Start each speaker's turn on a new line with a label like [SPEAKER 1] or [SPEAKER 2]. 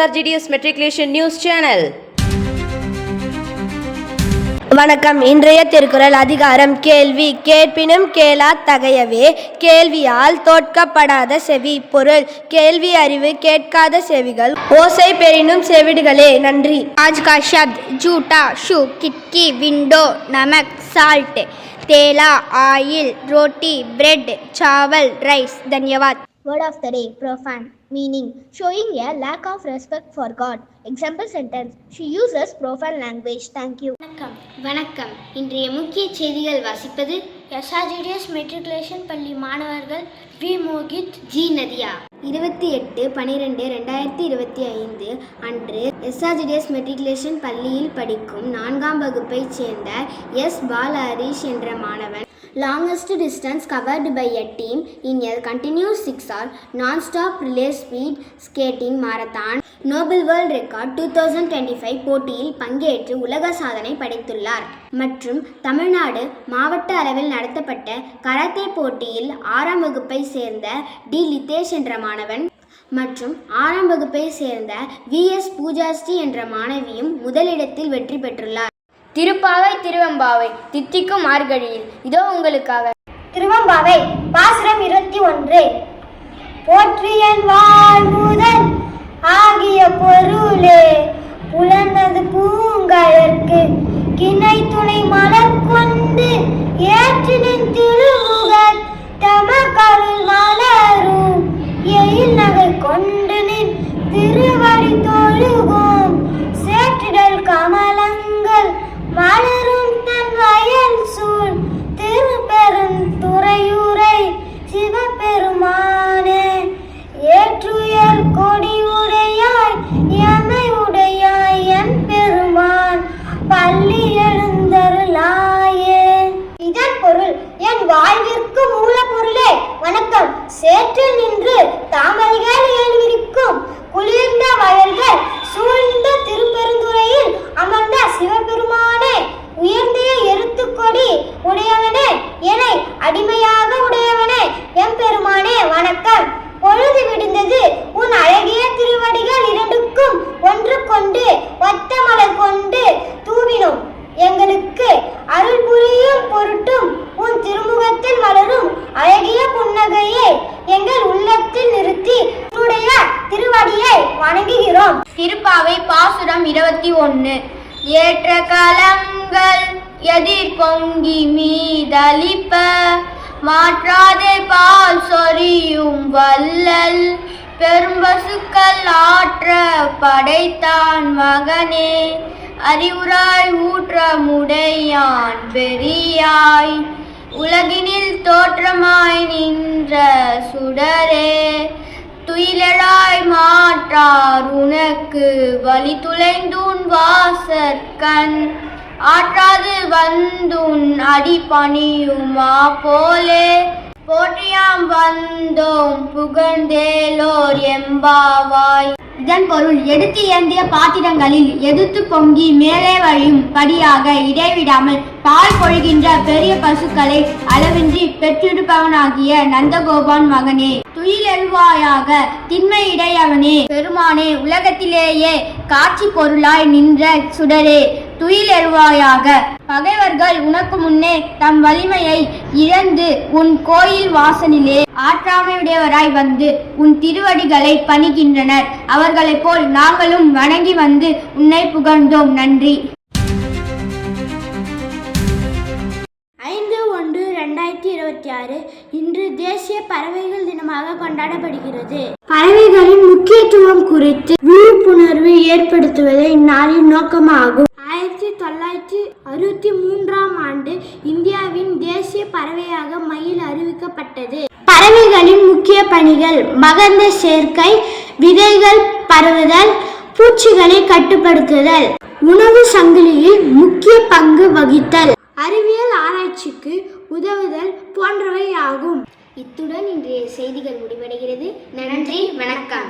[SPEAKER 1] SRGDS Matriculation News Channel.
[SPEAKER 2] வணக்கம். இன்றைய திருக்குறள் அதிகாரம் கேள்வி. கேட்பினும் கேளா தகையவே கேள்வியால் தோற்கப்படாத செவி. பொருள்: கேள்வி அறிவு கேட்காத செவிகள், ஓசை பெறினும் செவிடுகளே. நன்றி.
[SPEAKER 3] आज का शब्द जूता, शू, खिड़की, विंडो, नमक, साल्ट, तेला, ऑयल, रोटी, ब्रेड, चावल, राइस. धन्यवाद.
[SPEAKER 4] Word of the day: profane. Meaning: showing a lack of respect for God. Example sentence: she uses profane language. Thank you.
[SPEAKER 5] வணக்கம். இன்றைய முக்கிய செய்திகள் வாசிப்பது
[SPEAKER 6] SRGDS மெட்ரிகுலேஷன் பள்ளி மாணவர்கள் வி. மோகித்,
[SPEAKER 5] ஜி. நதியா. 28/12/2025 அன்று SRGDS மெட்ரிகுலேஷன் பள்ளியில் படிக்கும் 4ஆம் வகுப்பைச் சேர்ந்த எஸ். பால் ஹரிஷ் என்ற மாணவன் longest distance covered by a team in a continuous 6-hour non-stop relay speed skating marathon Nobel world record 2025 போட்டியில் பங்கேற்று உலக சாதனை படைத்துள்ளார். மற்றும் தமிழ்நாடு மாவட்ட அளவில் நடத்தப்பட்ட கராத்தே போட்டியில் 6ஆம் வகுப்பை சேர்ந்த டி. லிதேஷ் என்ற மாணவன் மற்றும் 6ஆம் வகுப்பை சேர்ந்த VS பூஜாஸ்ரீ என்ற மாணவியும் முதலிடத்தில் வெற்றி பெற்றுள்ளார்.
[SPEAKER 7] திருப்பாவை திருவெம்பாவை தித்திக்கும் மார்கழியில் இதோ உங்களுக்காக.
[SPEAKER 4] திருவெம்பாவை பாசுரம் 21. போற்றியன் வாழ்முதல் ஆகிய பொருளே புலனது பூங்கழற்கு கிணை துணை மலர் கொண்டு ஏற்றினின் திருமுகத் தமக்கருள் மலரும் எயில் நகை கொண்டு நின் திருவடி தொழுவோம் சேற்றிடல் கமலங்கள் மலரும் தன் வயல் சூழ் திருப்பெரும் துறையுரை சிவபெருமானே ஏற்றுயர் கொடி உடையாய் எமை உடையாய் என் பெருமான் பள்ளி எழுந்தருளாயே. இதன் பொருள்: என் வாழ்விற்கு மூலப்பொருளே வணக்கம். சேற்றில் நின்று தாமரைகள் எழுவிருக்கும் குளிர்ந்த வயல்கள் சூழ்ந்த திருப்பெருந்துறையில் அமர்ந்த சிவபெருமானே, உயர்ந்த எருத்துக்கொடி உடையவனே, என்னை அடிமையாக உடையவனே, எம்பெருமானே வணக்கம். பொழுது விடுந்தது, உன் அழகிய திருவடிகள் இரண்டுக்கும் ஒன்று கொண்டு ஒத்த மலர் கொண்டு தூவினோம். எங்களுக்கு அருள் புரியும் பொருட்டும் உன் திருமுகத்தில் மலரும் அழகிய புன்னகையை எங்கள் உள்ளத்தில் நிறுத்தி உன்னுடைய திருவடியை வணங்குகிறோம்.
[SPEAKER 7] திருப்பாவை பாசுரம் 21. ஏற்ற கலங்கள் எதிர் பொங்கி மீதளிப்ப மாற்றாதே பால் சொரியும் வள்ளல் பெரும்பசுக்கள் ஆற்ற படைத்தான் மகனே அறிவுராய் ஊற்றமுடையான் பெரியாய் உலகினில் தோற்றமாய் நின்ற சுடரே துயிலழாய் மாற்றார் உனக்கு வழி துளைந்துன் வாசற்கண் ஆற்றாது வந்துன் அடி பணியுமா போலே போற்றியாம் வந்தோம் புகழ்ந்தேலோர் எம்பாவாய்.
[SPEAKER 5] இதன் பொருள்: எடுத்து ஏந்திய பாத்திரங்களில் எதிர்த்து பொங்கி மேலே வழியும் படியாக இடைவிடாமல் பால் பொழிகின்ற பெரிய பசுக்களை அளவின்றி பெற்றெடுப்பவனாகிய நந்தகோபான் மகனே, துயிலெழுவாயாக திண்மை இடையவனே, பெருமானே, உலகத்திலேயே காட்சி பொருளாய் நின்ற சுடரே, துயிலெழுவாயாக. பகைவர்கள் உனக்கு முன்னே தம் வலிமையை இழந்து உன் கோயில் வாசலிலே ஆற்றாமையுடையவராய் வந்து உன் திருவடிகளை பணிகின்றனர். அவர்களைப் போல் நாங்களும் வணங்கி வந்து உன்னை புகழ்ந்தோம். நன்றி.
[SPEAKER 6] 5/1/2026 இன்று தேசிய பறவைகள் தினமாக கொண்டாடப்படுகிறது.
[SPEAKER 2] பறவைகளின் முக்கியத்துவம் குறித்து விழிப்புணர்வு ஏற்படுத்துவதே இந்நாளின் நோக்கமாகும்.
[SPEAKER 6] 1963ஆம் ஆண்டு இந்தியாவின் தேசிய பறவையாக மயில் அறிவிக்கப்பட்டது.
[SPEAKER 2] பறவைகளின் முக்கிய பணிகள்: மகரந்த சேர்க்கை, விதைகள் பரவுதல், பூச்சிகளை கட்டுப்படுத்துதல், உணவு சங்கிலியில் முக்கிய பங்கு வகித்தல்,
[SPEAKER 6] அறிவியல் ஆராய்ச்சிக்கு உதவுதல் போன்றவை ஆகும்.
[SPEAKER 5] இத்துடன் இன்றைய செய்திகள் முடிவடைகிறது. நன்றி, வணக்கம்.